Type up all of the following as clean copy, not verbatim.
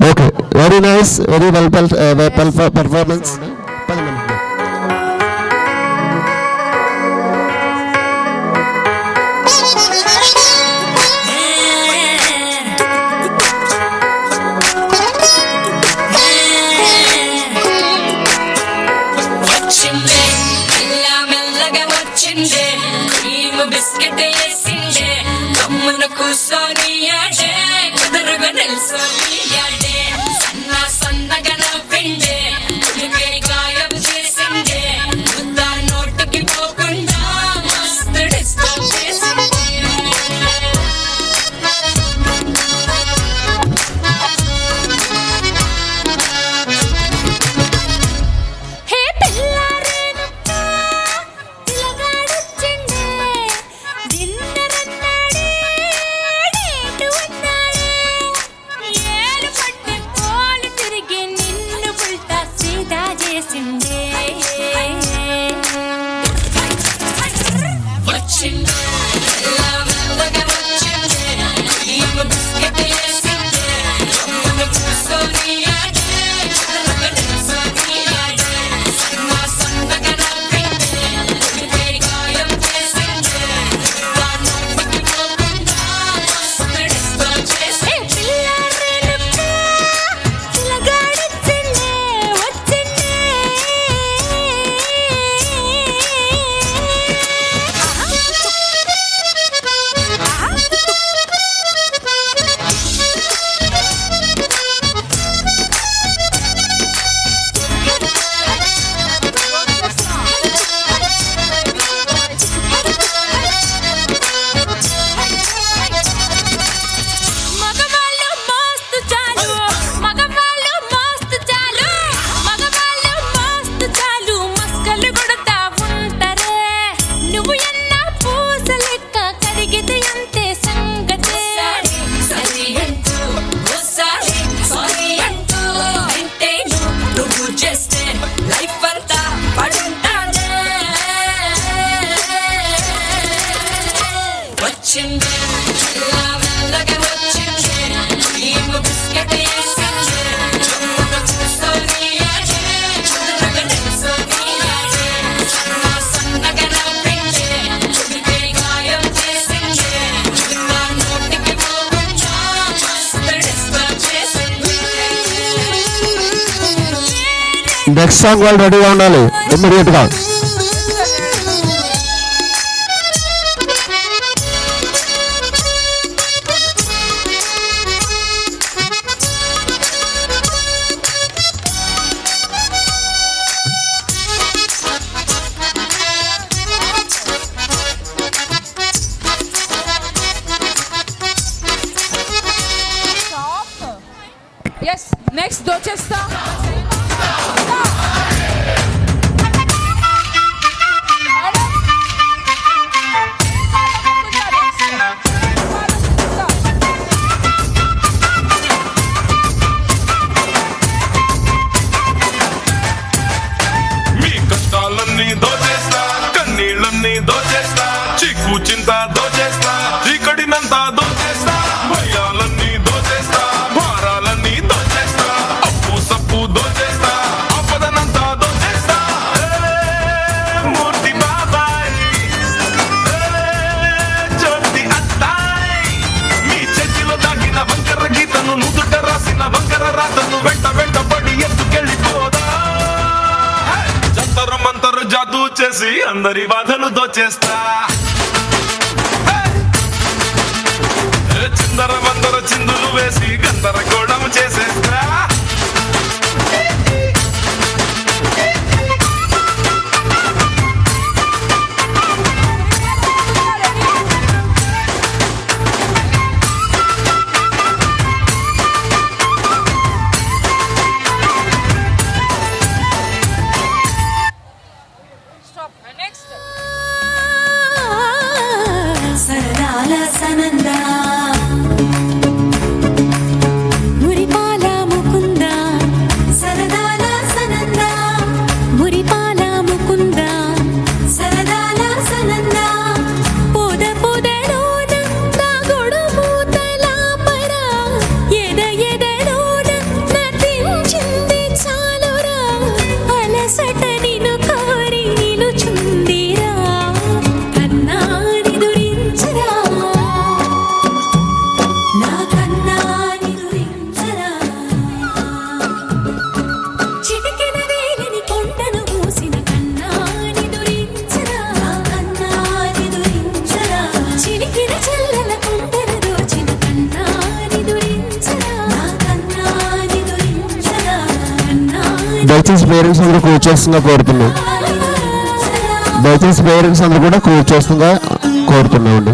Okay, very nice, very well performance. Biscuit వేసిండే కమ్మను కూసోనియాడే కుదరగా నిల్సోనియాడే సన్న సన్నగా నవ్విండే కులిపే గాయం చేసిండే ముద్ద నోటికి పోకుండా మస్తు డిస్టర్బ్ చేసిండే. నెక్స్ట్ సాంగ్ వాళ్ళు రెడీగా ఉండాలి ఇమ్మీడియట్గా. Yes, next Dorchester. దోచేస్తా కన్నీళ్ళన్నీ దోచేస్తా చిక్కు చింత దోచేస్తా చీకటినంతా దోచేస్తా భయాలన్నీ దోచేస్తా భారాలన్నీ దోచేస్తా అప్పు సప్పు దోచేస్తా ఆపదనంతా దోచేస్తా మూర్తి బాబాయ్ జ్యోతి అత్తాయ్ మీ చేతిలో దాగిన వంకర గీతను నుదుట రాసిన వంకర రాతను వెంట వెంట పడి ఎత్తుకెళ్ళిపోదా మంతరు జాదూ చేసి అందరి బాధలు దోచేస్తా చిందర మందర చిందులు వేసి గందరగోళం చేసేస్తా సరదాల సనంద మురిపాల దయచేసి పేరెంట్స్ అందరూ కూర్చోస్తుందిగా కోరుతున్నాం. దయచేసి పేరెంట్స్ అందరూ కూడా కూర్చోస్తుందిగా కోరుతున్నామండి.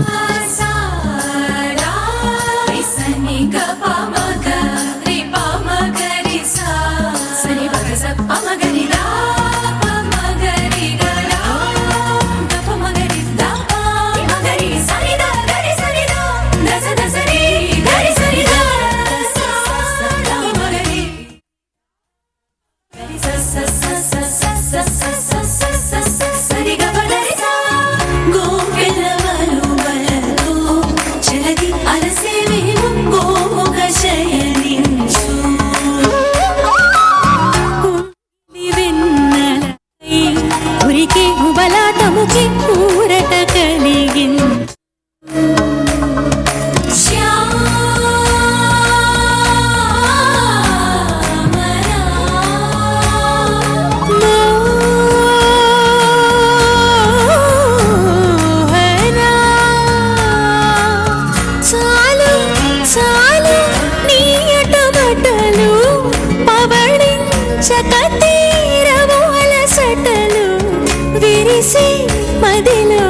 మదిలో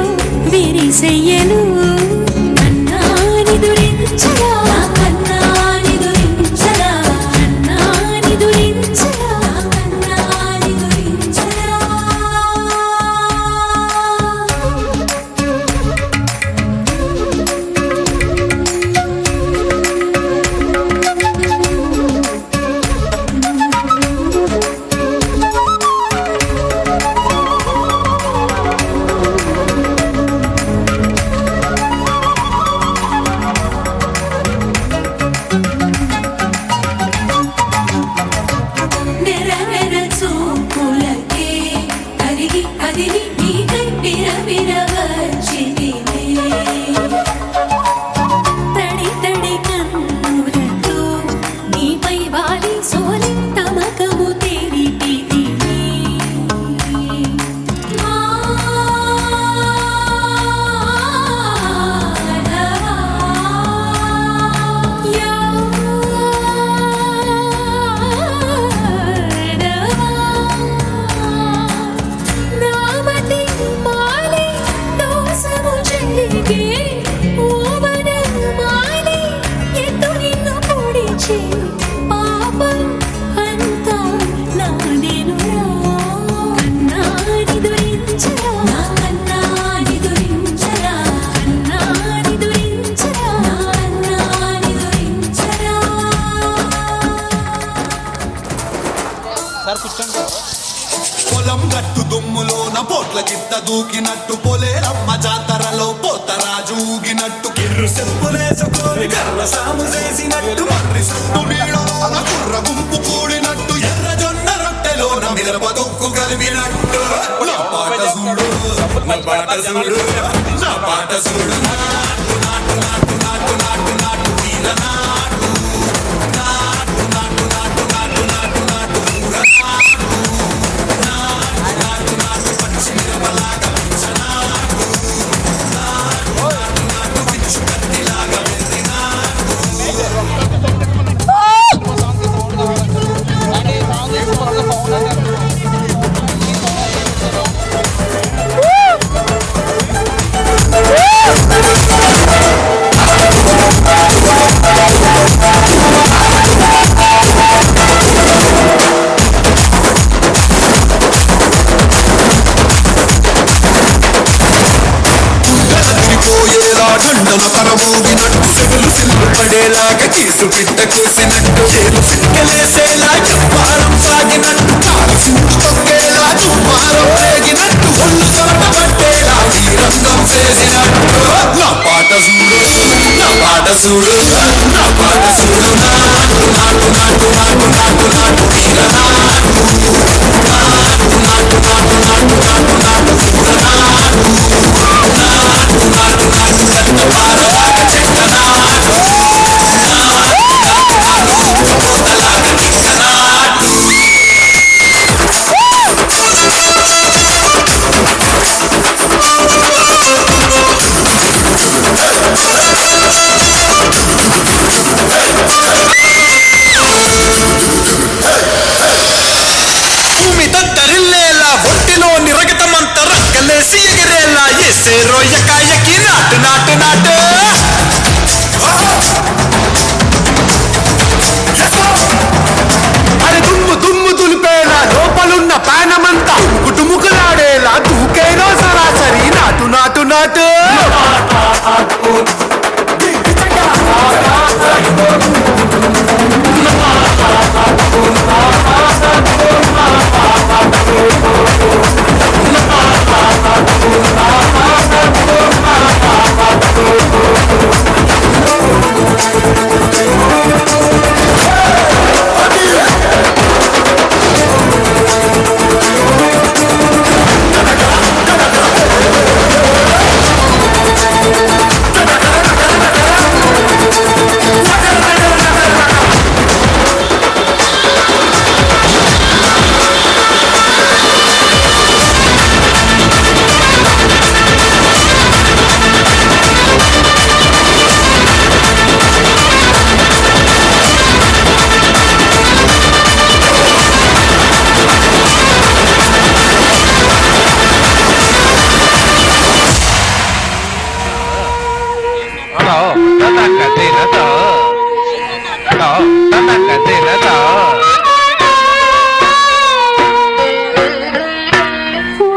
విరిసెయ్యలు కన్నాని దురించరా కన్నాని దురించరా కన్నాని దురించరా కన్నాని దురించరా పొలం గట్టు దుమ్ములోన పోట్ల గిత్త దూకినట్టు పొలేరమ్మ జాతరలో పోతరాజు ఊగినట్టు కిర్రు చెప్పులేసుకొని కర్ర సాము చేసినట్టు మర్రి సుట్టు నీడలోన కుర్ర గుంపు కూడినట్టు ఎర్ర జొన్న రొట్టెలోన మిరప దొక్కు కలిపినట్టు నా పాట చూడు నా పాట చూడు నా పాట చూడు నాటు నాటు నాటు నాటు నాటు నాటు వీర నాటు నాటు నాటు నాటు నాటు నాటు నాటు ఊర నాటు నాటు పచ్చి మిరపలాగా పిచ్చనాటు నాటు నాటు పిచ్చు కత్తిలాగా వెర్రినాటు దండన పరమోగినట్టు సెగలు సిల్లు పడేలాగా కీసు బిడ్డ కూసినట్టు చేరు సిక్కలేసేలా చెప్పారం సాగినట్టు కాలు సింటు తొక్కేలా దుమ్మారం రేగినట్టు ఒళ్ళు చోట పట్టేలా వీరంగం చేసినట్టు నా పాట చూడు నా పాట చూడు నా పాట చూడు నాటు నాటు నాటు నాటు నాటు నాటు వీర నాటు నాటు నాటు నాటు నాటు నాటు నాటు చూడ నాటు నాటు నాటు నాటు చెత్త పారలాగా చెత్త నాటు నాటు నాటు పోతలాగా నిక్క నాటు స్టార్ట్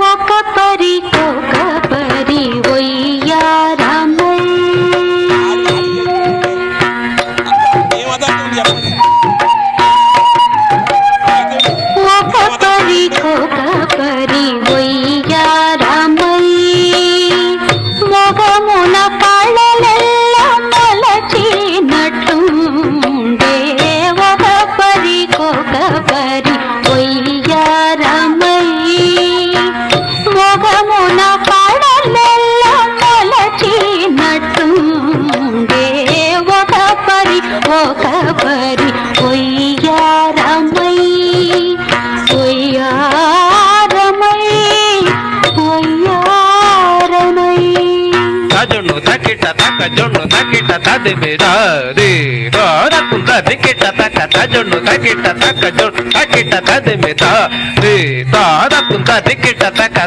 ఒక పరికొక పరి ఒయ్యారమై ఒక పరికొక పరి ఒయ్యారమై మొగమున కళలెల్ల మలచినట్టుండే ఒక పరికొక పరి ఒయ్యారమై మొగమున కళలెల్ల మలచినట్టుండే ఒక పరి ఒయ్యారమై ఒయ్యారమై ఒయ్యారమై జొన్ను తకిట తక జొన్ను తకిట తది మీరా రే రాకుంద దికిట తక జొన్ను తకిట తక జొన్ను తకిట తది మీరా రే రాకుంద దికిట తక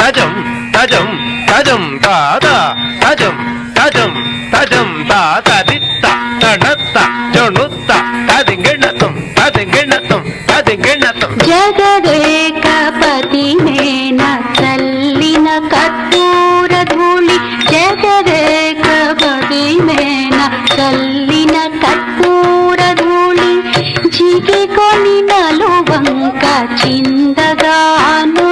తజం తజం తజం తాదా తజం తజం తజం తాదా దిత్త తడత్త జొన్నుత్త తదింగిణతం తదింగిణతం తదింగిణతం జగదేకపతి మేన చల్లిన కర్పూర ధూళి జగదేకపతి మేన చల్లిన కర్పూర ధూళి జిగికొని నలువంక చిందగాను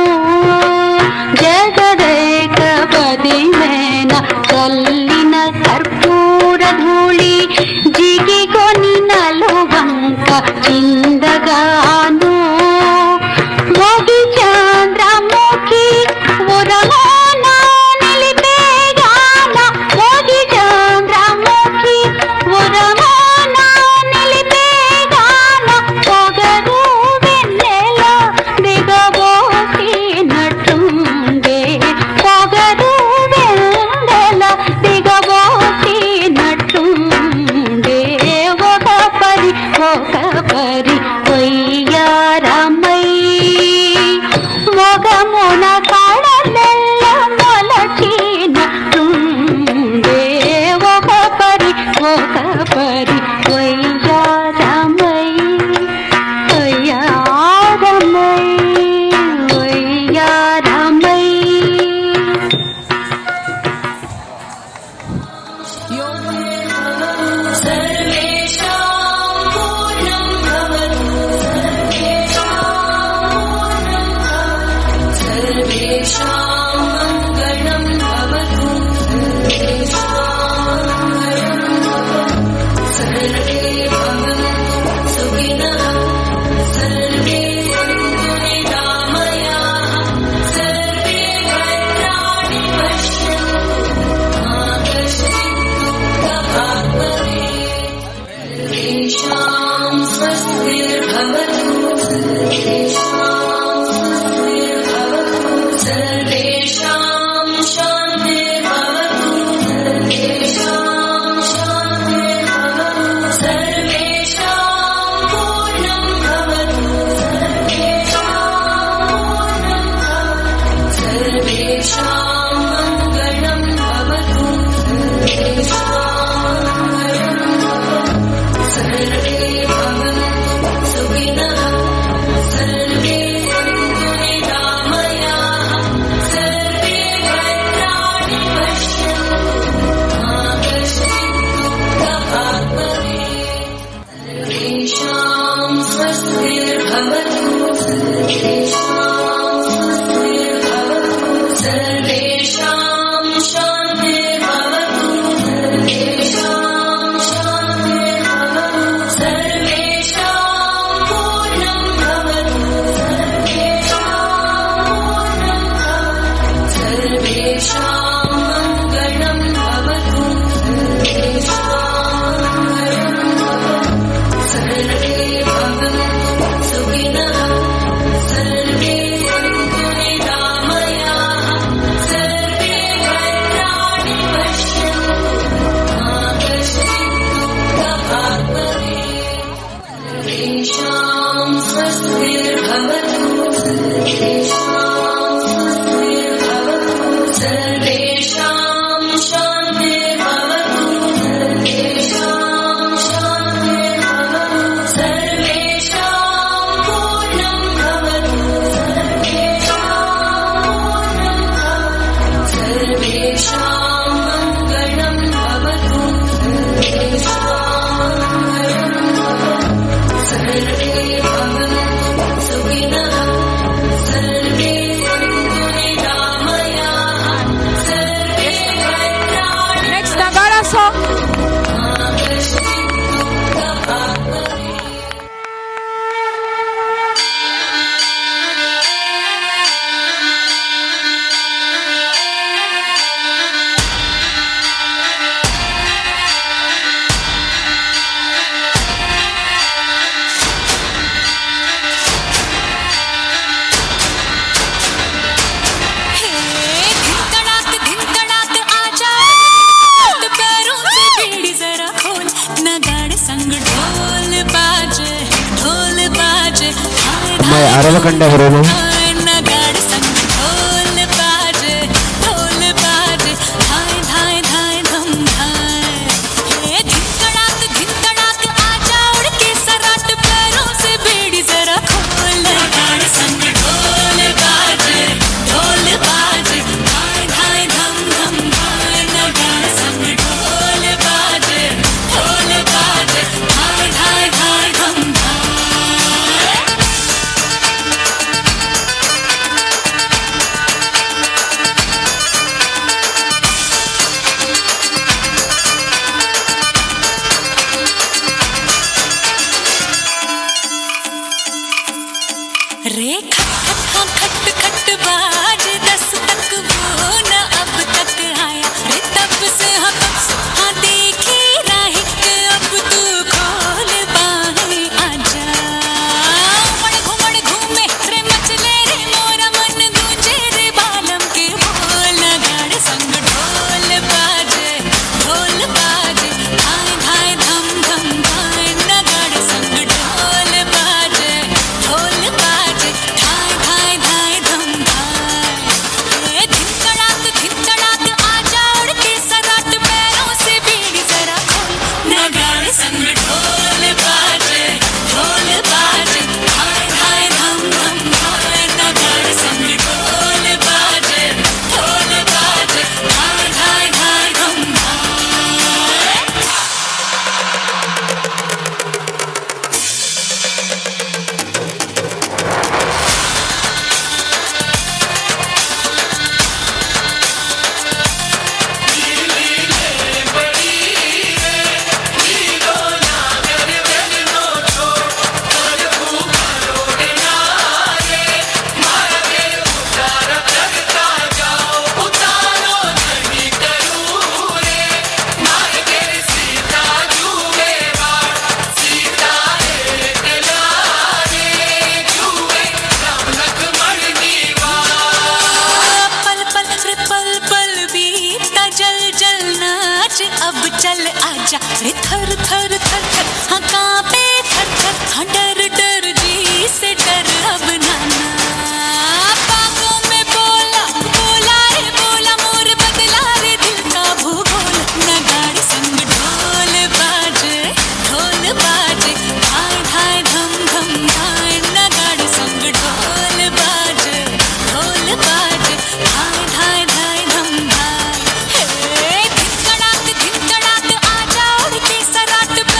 జగదేకపతి మేన చల్లిన కర్పూర ధూళి జిగికొని నలువంక చిందగాను మోగి చంద్రముఖి ఉరమాన నిలిపేగాన మోగి చంద్రముఖి ఉరమాన నిలిపేగాన పొగరు వెన్నెల దిగబోసినట్టుండే పొగరు వెన్నెల దిగబోసినట్టుండే ఒక పరి ఒయ్యారమై మొగమున కళలెల్ల మొలచినట్టుండే ఒక పరి ఒయ్యారమై ఒయ్యారమై ఒయ్యారమై सर्वे भवन्तु सुखिनः सर्वे అమ్మాయి అరవకండి ఎవరు धिनकड़ाक धिनकड़ाक आजा उड़ के सराट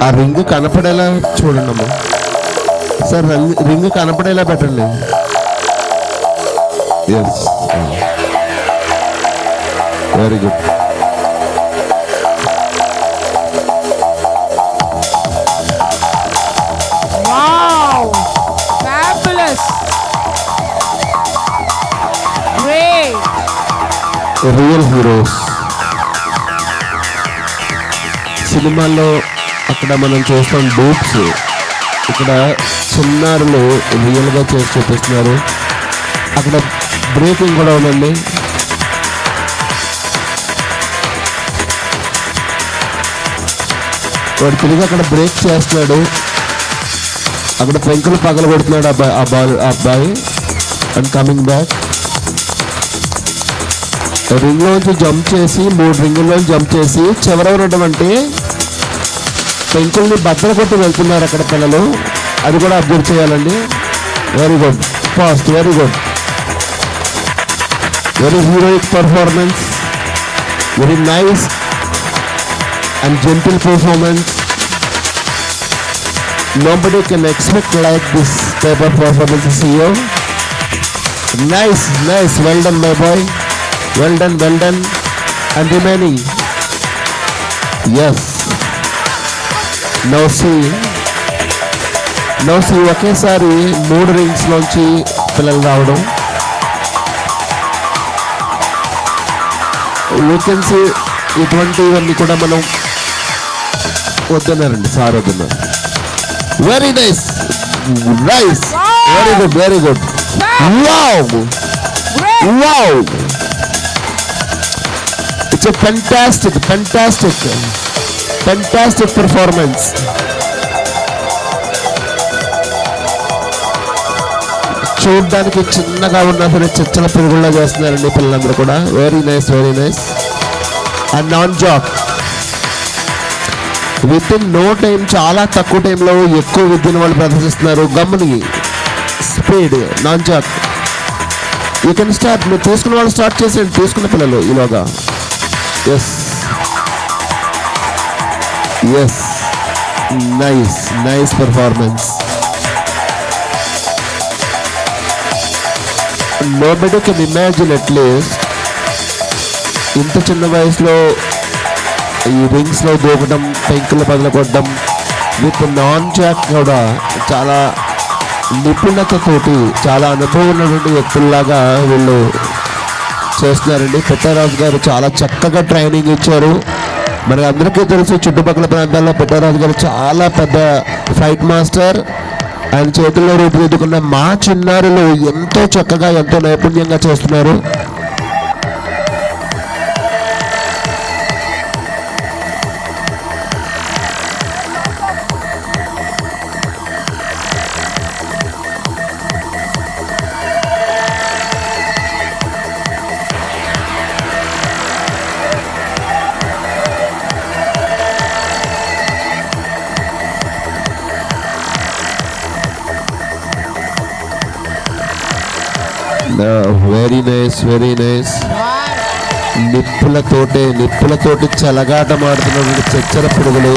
ఆ రింగ్ కనపడేలా చూడండి అమ్మా. సార్ రింగ్ కనపడేలా పెట్టండి. Yes, very good. Wow! Fabulous! Great! Real heroes. సినిమాల్లో అక్కడ మనం చూస్తాం డూప్స్, ఇక్కడ చిన్నారులు రియల్గా చేసి చూపిస్తున్నారు. అక్కడ బ్రేకింగ్ కూడా ఉందండి. వాడు తిరిగి అక్కడ బ్రేక్ చేస్తున్నాడు, అక్కడ పెంకులు పగల కొడుతున్నాడు అబ్బాయి అండ్ కమింగ్ బ్యాక్. రింగ్లోంచి జంప్ చేసి 3 రింగుల్లోంచి జంప్ చేసి చివరవనటువంటి పెంకుల్ని బద్దలు కొట్టి వెళ్తున్నారు అక్కడ పిల్లలు. అది కూడా అబ్జర్వ్ చేయాలండి. Very good, fast, very good, very heroic performance, very nice and gentle performance. Nobody can expect like this type of performance here. Nice, nice, well done my boy, well done, and remaining. Yes. Now see ఒకేసారి 3 rings లోంచి పిల్లలు రావడం. We can see ఇటువంటివన్నీ కూడా మనం వద్దన్నారండి, sir వద్దన్నారు. Very nice, nice, very good, very good. Wow, wow, it's a fantastic performance. చూడ్డానికి చిన్నగా ఉన్నా సరే చచ్చల పెరుగుల్లా చేస్తున్నారండి పిల్లలందరూ కూడా. Very nice, very nice. And nunchaku with in no time, చాలా తక్కువ టైంలో ఎక్కువ విద్యను వాళ్ళు ప్రదర్శిస్తున్నారు. గమ్ముని speed nunchaku. You can start. మీరు తీసుకున్న వాళ్ళు స్టార్ట్ చేసేయండి, తీసుకున్న పిల్లలు ఈలోగా. Yes, yes, nice, nice performance. Nobody can imagine at least ఇంత చిన్న వయసులో ఈ రింగ్స్లో దూకడం, పెంకులు పగలగొట్టడం విత్ నాన్ జాక్ కూడా చాలా నిపుణతతోటి, చాలా అనుభవం ఉన్నటువంటి వ్యక్తుల్లాగా వీళ్ళు చేస్తున్నారండి. పెట్టరాజు గారు చాలా చక్కగా ట్రైనింగ్ ఇచ్చారు. మనకి అందరికీ తెలుసు చుట్టుపక్కల ప్రాంతాల్లో పెట్టరాజు గారు చాలా పెద్ద ఫైట్ మాస్టర్. ఆయన చేతుల్లో రూపుదిద్దుకున్న మా చిన్నారులు ఎంతో చక్కగా, ఎంతో నైపుణ్యంగా చేస్తున్నారు. Very nice, very nice. నిప్పులతోటి చెలగాటం ఆడుతున్నటువంటి చెచ్చర పిడుగులు,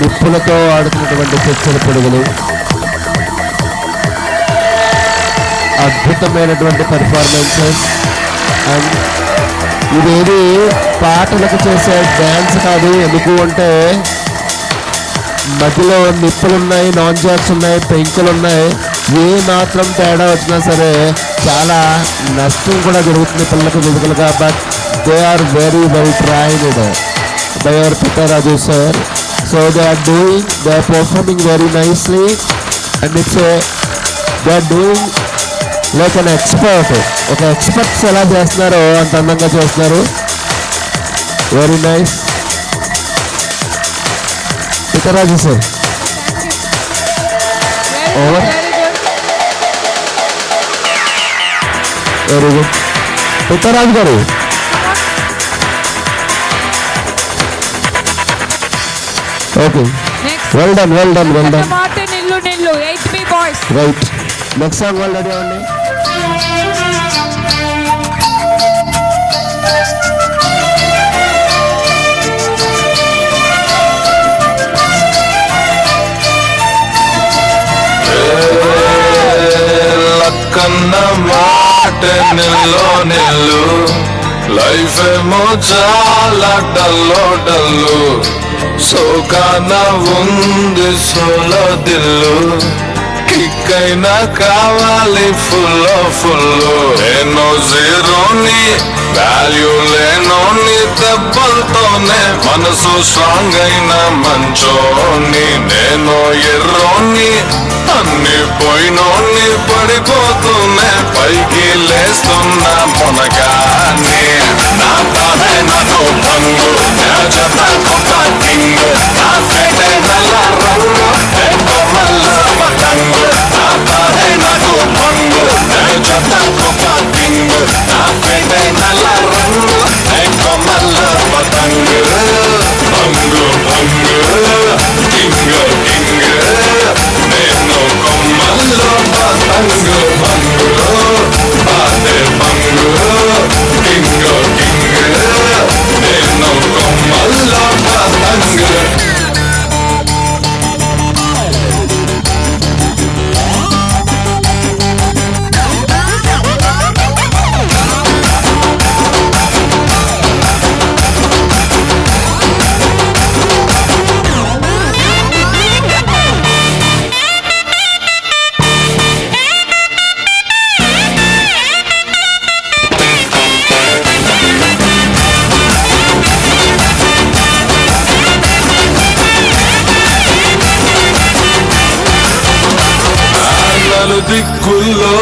నిప్పులతో ఆడుతున్నటువంటి చెచ్చర పిడుగులు. అద్భుతమైనటువంటి పర్ఫార్మెన్సెస్. అండ్ ఇదేది పాటలకు చేసే డ్యాన్స్ కాదు. ఎందుకు అంటే మధ్యలో నిప్పులున్నాయి, నాన్ జాక్స్ ఉన్నాయి, పెంకులు ఉన్నాయి. ఏ మాత్రం తేడా వచ్చినా సరే చాలా నష్టం కూడా జరుగుతుంది పిల్లలకు, ఫిజికల్గా. But they are very well trained by our Pettaraju sir. So they are performing very nicely and they are doing like an expert. ఒక ఎక్స్పర్ట్స్ ఎలా చేస్తున్నారో అంత అందంగా చేస్తున్నారు. Very nice Pettaraju sir. Over. Very good Pettaraju గారు. Okay, well done, well done, well done. నిల్లు 8B boys. Right, next song వాళ్ళు ready అవ్వండి. ఉంటే నిల్లో నిల్లు లైఫ్ ఏమో చాలా డల్లో డల్లు సోకాన ఉంది సోలో దిల్లు కిక్ అయినా కావాలి ఫుల్ ఫుల్ నేను జీరోని వాల్యూ లేనోని దెబ్బలతోనే మనసు స్ట్రాంగ్ అయిన మంచోని నేను ఎర్రోని అన్ని పోయినోని పడిపోతూనే పైకి లేస్తున్నా మునగాని నా తానే నాకు పంగు కింగ్ నా ఫేటే నల్ల రంగు కొమ్మల్లో పతంగు నా తానే నాకు పంగు కింగ్ నా ఫేటే నల్ల రంగు కొమ్మల్లో పతంగు పంగు పంగు కింగ్ కింగ్ నేను కొమ్మల్లో పతంగు పంగు అదే పంగు కింగ్ కింగ్ నేను కొమ్మల్లో పతంగు దిక్కుల్లో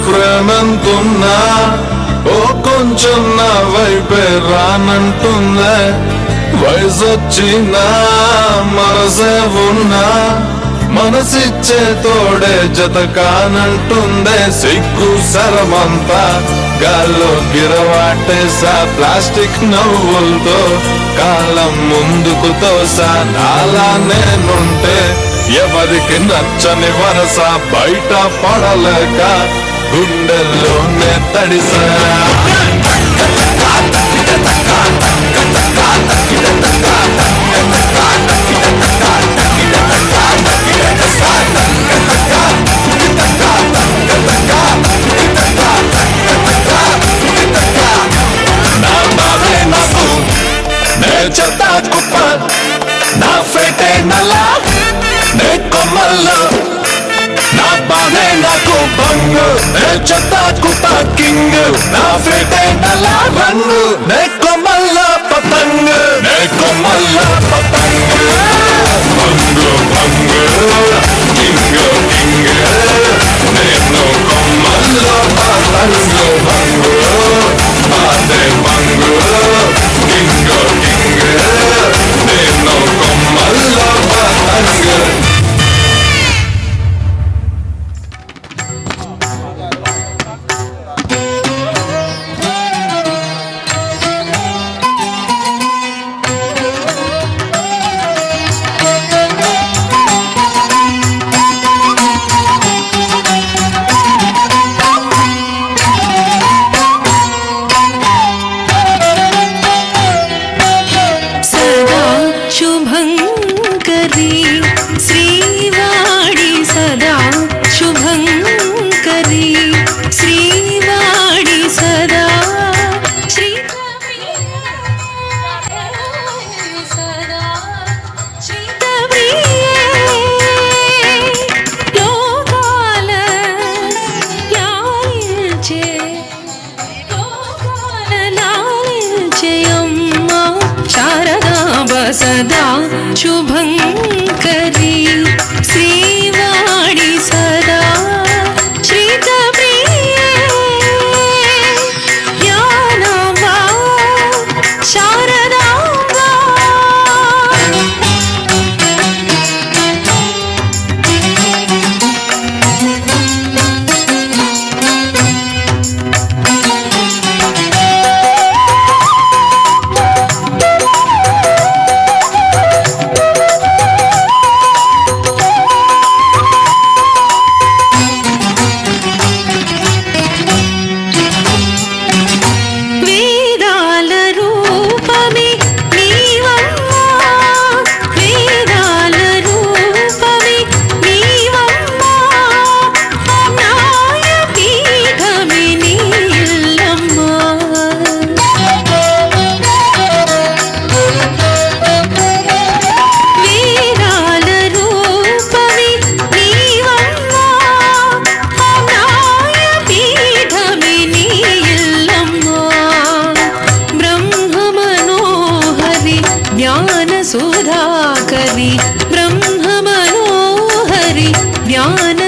ప్రేమంతున్నా ఓ కొంచెం నా వైపే రానంటుందే వయసొచ్చినా మనసే ఉన్నా మనసిచ్చే తోడే జత కానంటుందే సిగ్గు సరమంతా గాల్లో గిరవాటేసా ప్లాస్టిక్ నవ్వులతో కాలం ముందుకు తోసా నాలా నేనుంటే ఎవరికి నచ్చని వరస బయట పడలేక గుండెల్లోనే తడిసా నా బాధే నాకు నే చెత్త కుప్ప నా ఫేటే నల్లా నే కొమ్మల్లో నా బాధే నాకు బంగు నే చెత్త కుప్ప కింగ్ నా ఫేటే నల్ల రంగు నే కొమ్మల్లో పతంగు నే కొమ్మల్లో పతంగు బంగు బంగు కింగ్ కింగ్ నేను కొమ్మల్లో పతంగు బంగు అదే బంగు కింగ్ కింగ్ నేను కొమ్మల్లో పతంగు సదా శుభంకరీ శ్రీవాడి సదా శుభంకరీ శ్రీవాడి సదా లోకాల లాలించేయమ్మ శారదాంబ సదా శుభంకరీ శ్రీవాడి సదా శ్రీతప్రియే జ్ఞానాంబ శారదాంబ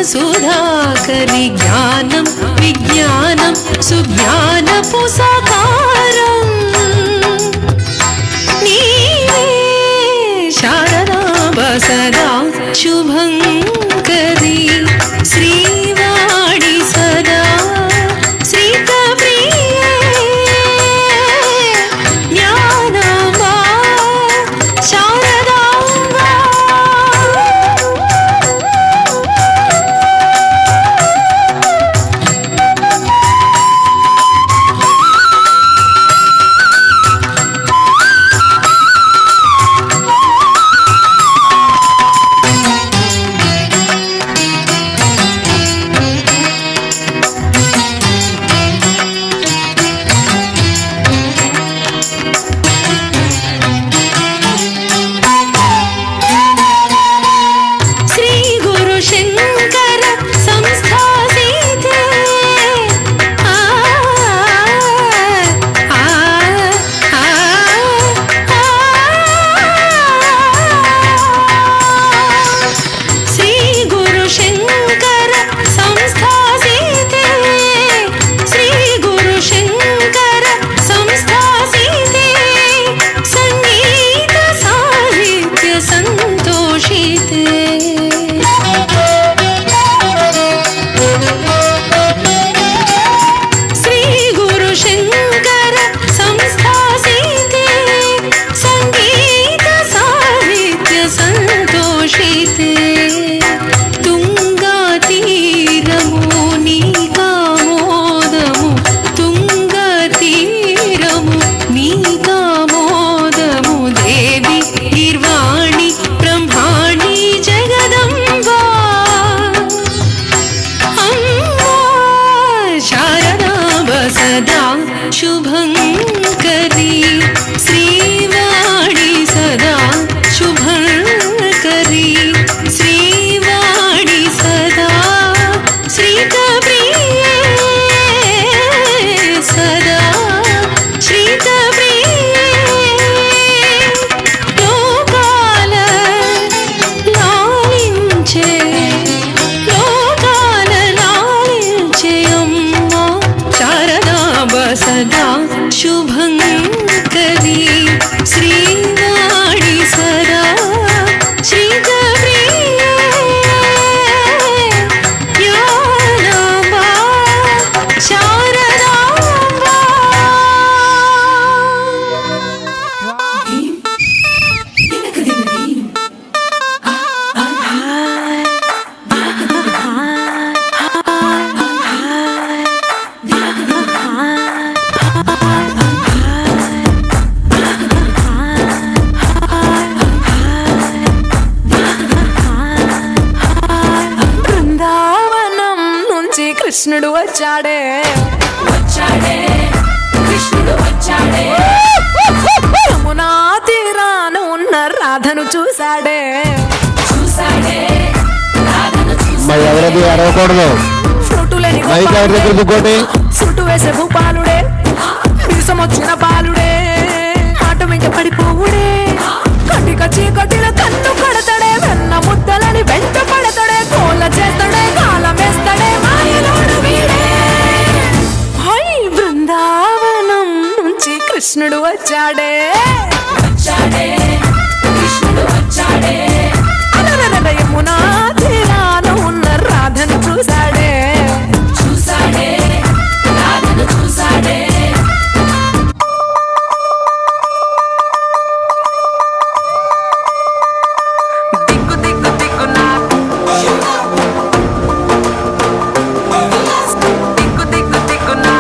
సుధాకరి జ్ఞానం విజ్ఞానం సుజ్ఞానపు సాకారం నీవే శారదాంబ సదా శుభంకరి శ్రీవాణి సదా శ్రీతప్రియే జ్ఞానాంబా శారదాంబా శ్రీ గురు శంకర సంస్థాసితే ఆ ఆ ఆ శ్రీ గురు శంకర సంస్థాసితే శ్రీ గురు శంకర సంస్థాసితే సంగీత సాహిత్య సంతోషితే శ్రీ గురు శంకర సంస్థాసితే సంగీత సాహిత్య సంతోషితే తుంగా తీరము నీకామోదము తుంగా తీరము నీకామోదము దేవి గీర్వాణి బ్రహ్మాణి జగదంబా అమ్మా శారదాంబ సదా శుభంకరి శ్రీవాణి సదా శుభంకరి శ్రీవాణి సదా శ్రీతప్రియే సదా శ్రీతప్రియే లోకాల లాలించే లోకాల లాలించే అమ్మా శారదాంబ సదా శుభంకరి శ్రీవాణి సదా శ్రీతప్రియే జ్ఞానాంబా శారదాంబా బృందావనం నుంచి కృష్ణుడు వచ్చాడే యమునా తీరాన ఉన్న రాధను చూశాడే మరి ఎవరది అడగకూడదు ఫ్రూటులేని మైక్ ఎవరి దగ్గర దిక్కోటి సుట్టు వేసే భూపాలుడే విషం వచ్చిన బాలుడే మాట వెంట పడిపోవుడే కటిక చీకటిల కన్ను కడతాడే వెన్న ముద్దలని వెంట పడతాడే కోల చేస్తాడే కాలం వేస్తాడే మాయలోడు వీడే హై బృందావనం నుంచి కృష్ణుడు వచ్చాడే అలరల యమునా తీరాన ఉన్న రాధను చూశాడే దిక్కు దిక్కు దిక్కునా దిక్కు దిక్కు దిక్కునా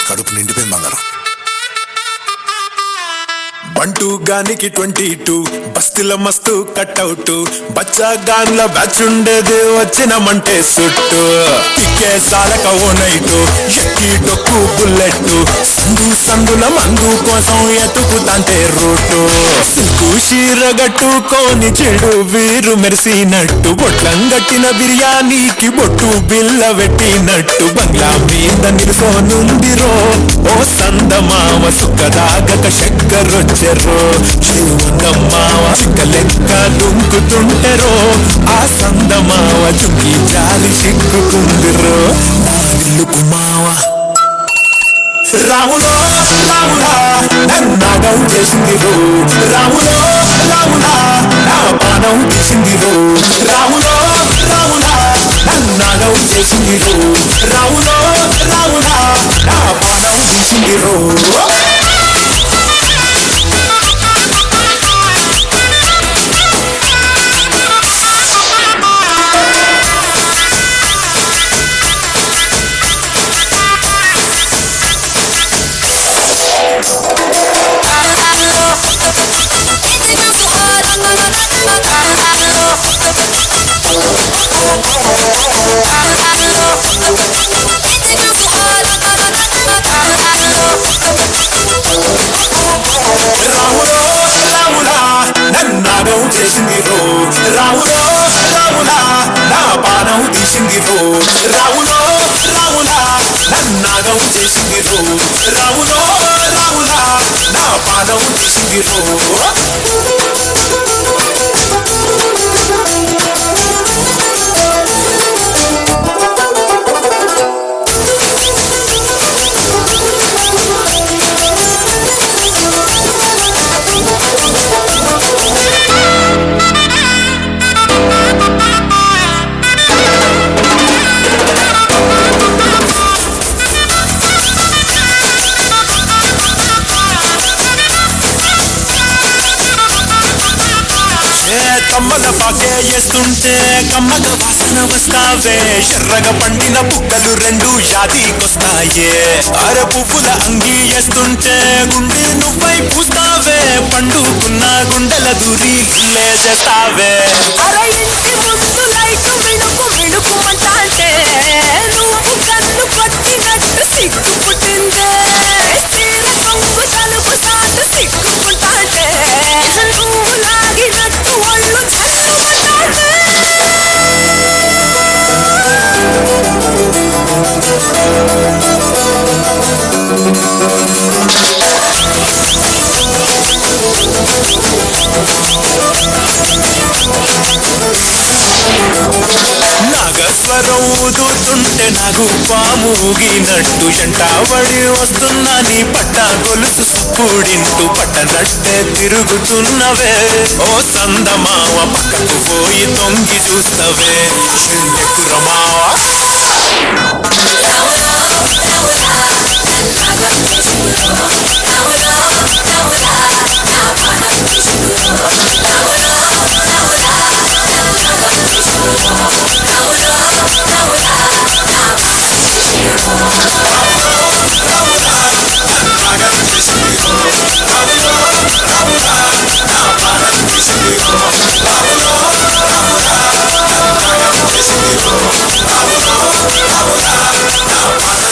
కడుపు నిండిపోయింది బంగారం. బంటూ గానికి 22 బస్తీల మస్తు కట్అవుట్ బచ్చా గాన్ల బ్యాచ్ ఉండేది వచ్చినమంటే సుట్టు పిక్కే సాలక ఓ నైటు ఎక్కి డొక్కు బుల్లెట్ సందు సందుల మందు కోసం ఎతుకుతాంటే రూటు సిల్కు చీర గట్టుకోని చెడు వీరు మెరిసినట్టు బొట్లం గట్టిన బిర్యానీకి బొట్టు బిల్ల పెట్టినట్టు బంగ్లా మీద నిలుసోనుందిరో ఓ సందమామ సుక్కదాగక చక్కరొచ్చెరో జీవనమ్మావ లెక్క దుంకుతుంటెరో ఆ సందమావ చుంకి జాలి చిక్కుకుందిరో నా విల్లుకు మావ రాములో రాములా నన్నాగం చేసిందిరో రాములో రాములా నా పానం తీసిందిరో రాములో రాములా నన్నాగం చేసిందిరో రాములో రాములా నా పానం తీసిందిరో రాములో రాములా నన్నాగం చేసిందిరో రాములో రాములా నా పానం తీసిందిరో రాములో రాములా నన్నాగం చేసిందిరో రాములో రాములా నా పానం తీసిందిరో కమ్మల పాకే చేస్తుంటే కమ్మగ వాసన వస్తావే ఎర్రగ పండిన బుక్కలు రెండు యాదికొస్తాయే అర పువ్వుల అంగి వేస్తుంటే గుండె నువ్వై పూస్తావే పండుకున్న గుండెల దూరి గిల్లే చేస్తావే అరే ఇంటి ముందు లైట్ మిణుకు మిణుకు అంటాంటే నువ్వు కన్ను కొట్టినట్టు సిగ్గు పుట్టిందే చీర కొంగు తలుపు సాటు సిగ్గుకుంటాంటే నువ్వు లాగినట్టు ఒళ్ళు నాగస్వరం ఊదుతుంటే నాకు పాముగినట్టు ఎంటాబడి వస్తున్నా నీ పట్ట గొలుసు సప్పుడింటూ పట్టనట్టే తిరుగుతున్నవే ఓ సందమావ పక్కకు పోయి తొంగి చూస్తవే రమావా Ramulo,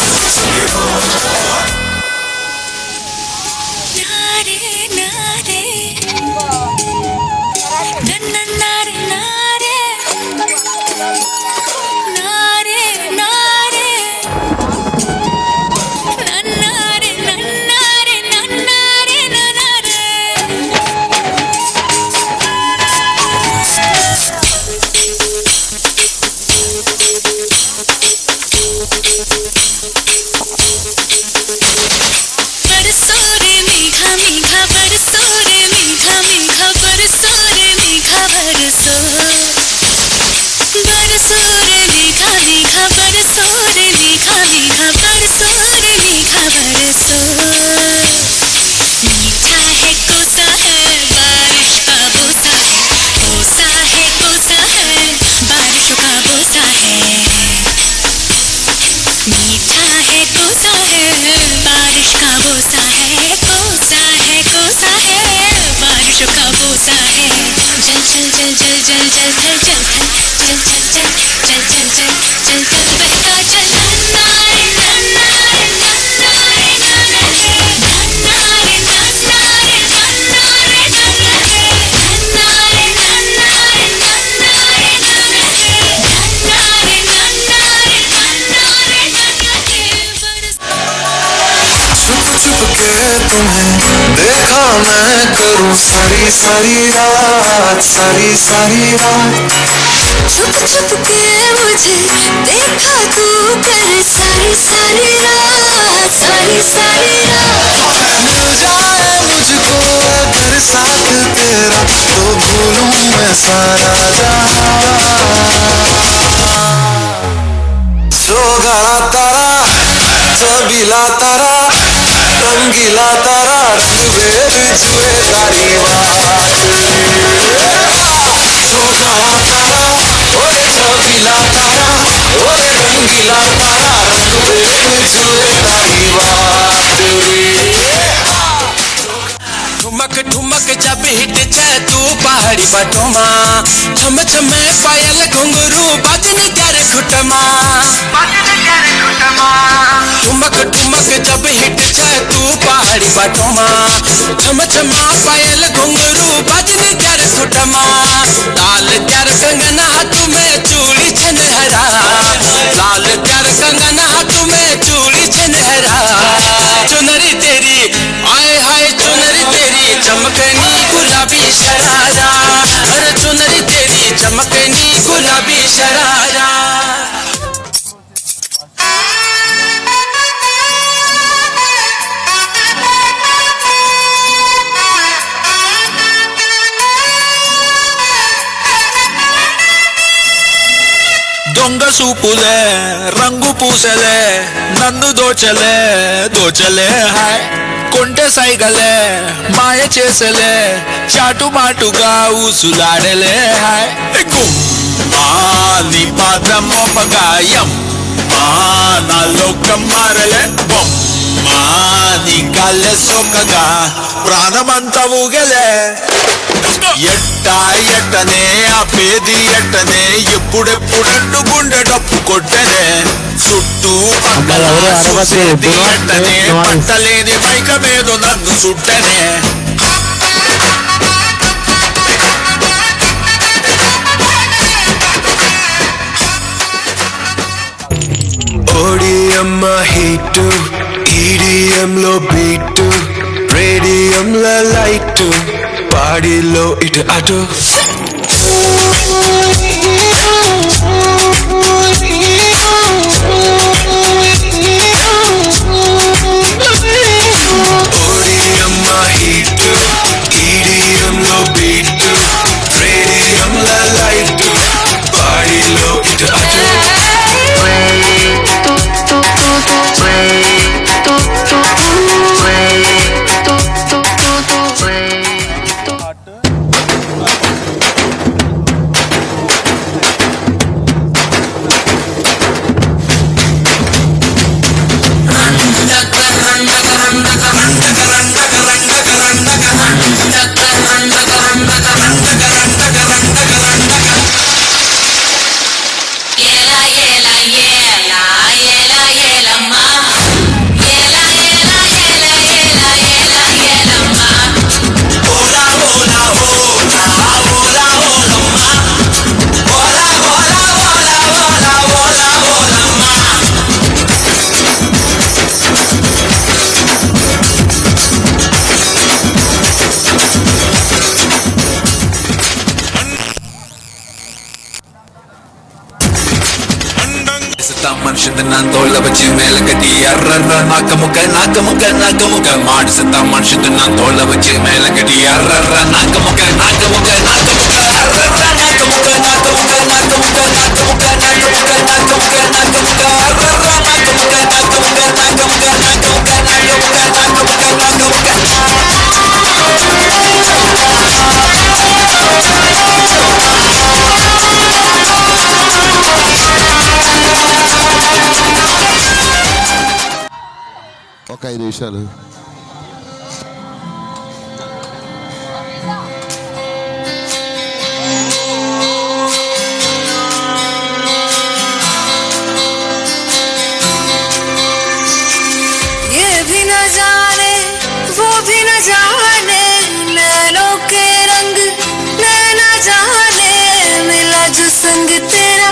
के तुम्हें देखा मैं करूं सारी सारी रात सारी सारी रात छुप छुप के मुझे देखा तू कर सारी सारी रात सारी सारी रात मिल जाए मुझको अगर साथ तेरा तो भूलूं मैं सारा जहां सोगा तारा सबीला तारा रंगीला तारा रंग बेर जुए तारी बात सोगा तारा ओए सबीला तारा ओए रंगीला तारा रंग बेर जुए तारी बात ठुमक ठुमक जब हिट जाए तू पहाड़ी बटोमा छम छमे पायल घुंघरू बजन कर घुटमा ठुमक ठुमक जब हिट जाए तू पहाड़ी बटोमा छम छमा पायल घुंघरू बजन कर घुटमा लाल कर कंगना तुम्हें चूड़ी छनहरा लाल कर कंगना तुम्हें चूड़ी छनहरा चुनरी तेरी आए हाय चुनरी तेरी चमकनी गुलाबी शरारा अरे चुनरी तेरी चमकनी गुलाबी शरारा దొంగ సూపులే రంగు పూసలే నన్ను దోచలే దోచలే హాయ్ కొంటె సైగలే మాయ చేసలే చాటు మాటుగా ఊసులాడలే హాయ్ గుమ్మా నీ పాదం మోపగాయం మా నా లోకం మారలే బొమ్మా నీ కాళ్ళే సోకగా ప్రాణమంతా ఊగలే ఎట్టా ఎట్టనే ఆపేది ఎట్టనే ఎప్పుడెప్పుడంటూ గుండె డప్పు కొట్టనే చుట్టూ పక్కల చూసేది ఎట్టనే పట్టలేని మైకమేదో నన్ను చుట్టనే ఓడియమ్మ హీటు ఈడియంలో బీటు రేడియంలో లైటు పాడిలో ఇటు అటు ఓడియమ్మ హీటు ఈడియంలో బీటు రేడియంలో లైటు పాడిలో ఇటు అటు ಮನುಷ್ಯದ ನಾನ್ ತೋಳ ಬಚ್ಚಿ ಮೇಲೆ ಕಟ್ಟಿ ಅರ್ರರ್ರ ನಾಕಮುಖ ನಾಕಮುಖ ನಾಕಮುಖ ಮಾಡಿಸುತ್ತ ಮನುಷ್ಯದ ನಾನ್ ತೋಳ ಬಚ್ಚಿ ಮೇಲೆ ಕಟ್ಟಿ ಅರ್ರರ್ರ ನಾಕಮುಖ ನಾಕಮುಖ ನಾಕಮುಖ ಅರ್ರರ್ರ ನಾಕಮುಖ ನಾಕಮುಖ ನಾಕಮುಖ ನಾಕಮುಖ ನಾಕಮುಖ ನಾಕಮುಖ ನಾಕಮುಖ ಅರ್ರರ್ರ ನಾಕಮುಖ ನಾಕಮುಖ ನಾಕಮುಖ ನಾಕಮುಖ ನಾಕಮುಖ ನಾಕಮುಖ ఒక 5 నిమిషాలు ये भी न जाने वो भी न जाने नैनों के रंग नैना जाने मिला जो संग तेरा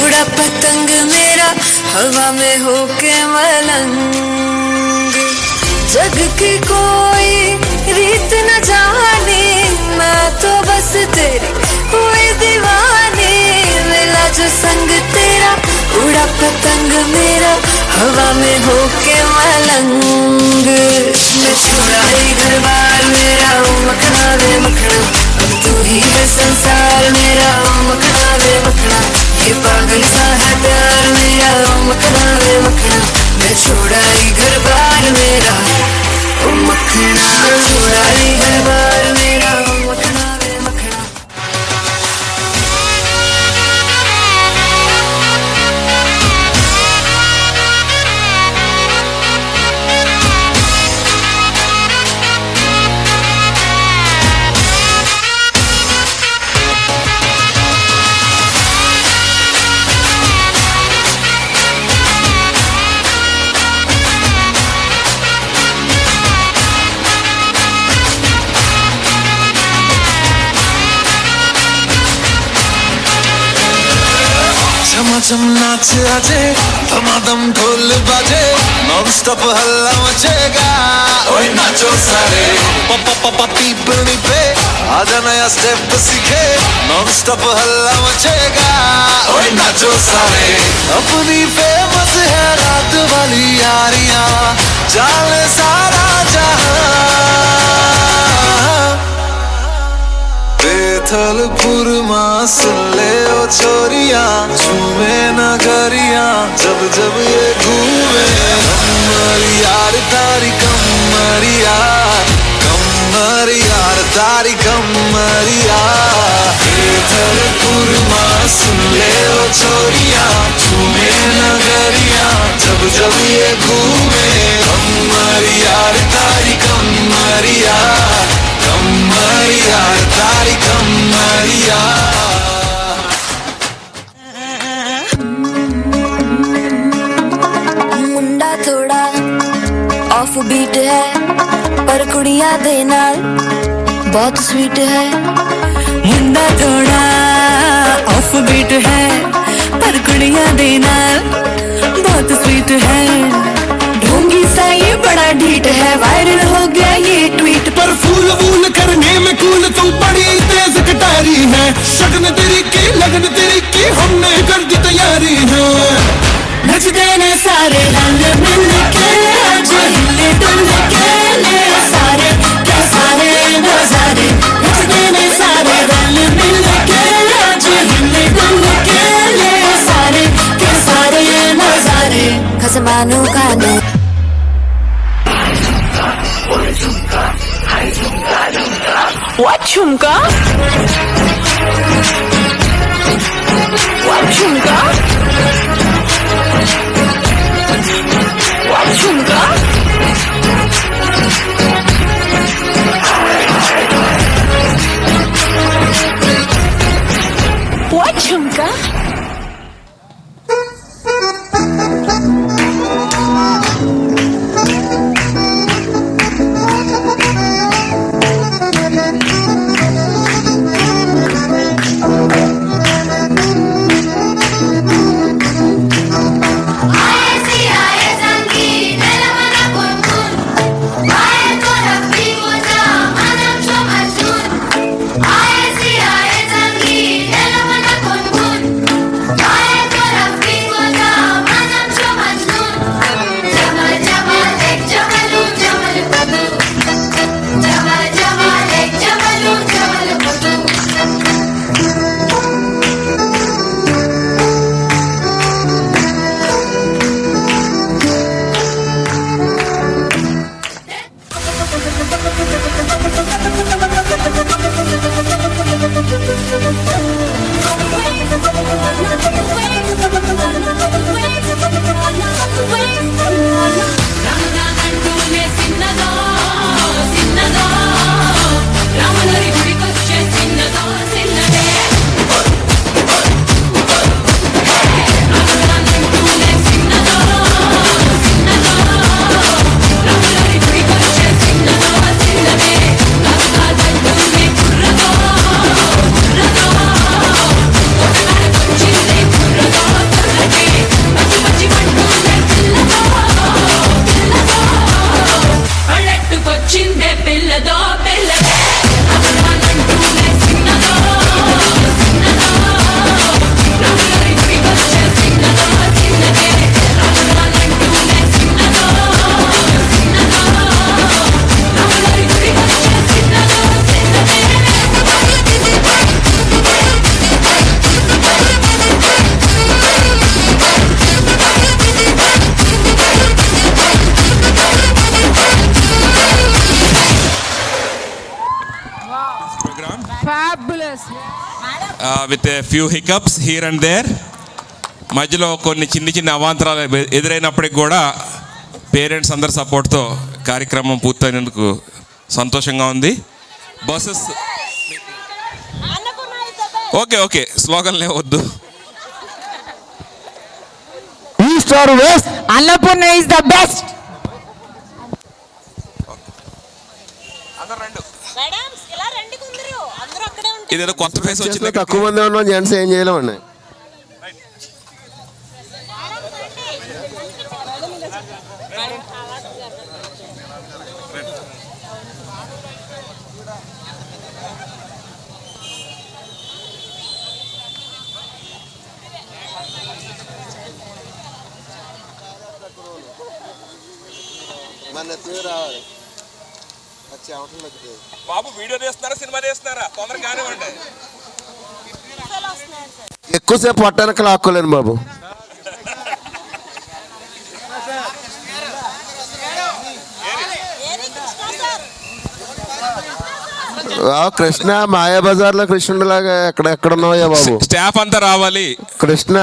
उड़ा पतंग मेरा हवा में होके मलंग जग की कोई रीत न जाने, मैं तो बस तेरी हुई दीवानी। मिला जो संग तेरा, उड़ा पतंग मेरा, हवा में होके मलंग। मैं छोड़ा ही घर बार मेरा, मखना वे मखना, अब तू ही है संसार मेरा, मखना वे मखना। ये पागल सा है प्यार मेरा, मखना वे मखना। मैं छोड़ा ही घर बार मेरा, ओ मखना। छोड़ा ही घर बार मेरा, मखना वे मखना। चम नाच आजे, धमाधम ढोल बाजे, नॉन स्टॉप हल्ला मचेगा। ओए नाचो सारे, पपा पीपनी पे आजा नया स्टेप सीखे, नॉन स्टॉप हल्ला मचेगा। ओए नाचो सारे, अपनी फेमस है रात वाली यारियां, जाने सारा जहां। बेथलपुर माँ सुन ले ओ छोरिया, झूमे नगरिया जब जब ये घूमे। कमर यार तारी कमरिया, कमर यार तारी कमरिया। बेथलपुर माँ सुन ले ओ छोरिया, झूमे नगरिया जब जब ये घूमे। कमर यार तारी कमरिया, कमर यार तारी कमरिया। मुंडा थोड़ा ऑफ बीट है, पर कुड़िया दे नाल बहुत स्वीट है। मुंडा थोड़ा ऑफ बीट है, पर कुड़िया दे नाल बहुत स्वीट है। ढोंगी सा ये बड़ा ढीठ है, वायरल हो गया ये ट्वीट पर फूल वूल करने में कूल तू बड़ी तेज कटारी है। शगन तेरी की लगन तेरी की हमने कर दी तैयारी है। नचते ने सारे रंग मिल के, आज हिले डुल के ले सारे के सारे नजारे। नचते ने सारे रंग मिल के, आज हिले डुल के ले सारे के सारे नजारे। खसमानू खाने What झुमका? What झुमका? What झुमका? What झुमका? With a few hiccups here and there. మధ్యలో కొన్ని చిన్న అవాంతరాలు ఎదురైనప్పటికి కూడా పేరెంట్స్ అందరి సపోర్ట్తో కార్యక్రమం పూర్తయినందుకు సంతోషంగా ఉంది. బస్సెస్ ఓకే స్లోగన్లే వద్దు. East or west, Annapurna is the best. ఇదేదో కొత్త ఫేస్ వచ్చింది. తక్కువ మంది ఉన్నాం, జెంట్స్ ఏం చేయలేమండి. బాబు వీడియో తీస్తున్నారా సినిమా తీస్తున్నారా? తొందరగా కానివ్వండి. ఎక్కువసేపు పట్టానికి లాక్కోలేను బాబు. కృష్ణ మాయాబజార్లో కృష్ణుడిలాగా ఎక్కడ ఉన్నావయ్యా బాబు? స్టాఫ్ అంతా రావాలి. కృష్ణ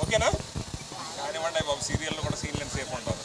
ఓకేనా? కానివ్వండి బాబు, సీరియల్లో కూడా సీన్లు సేఫ్ ఉంటారు.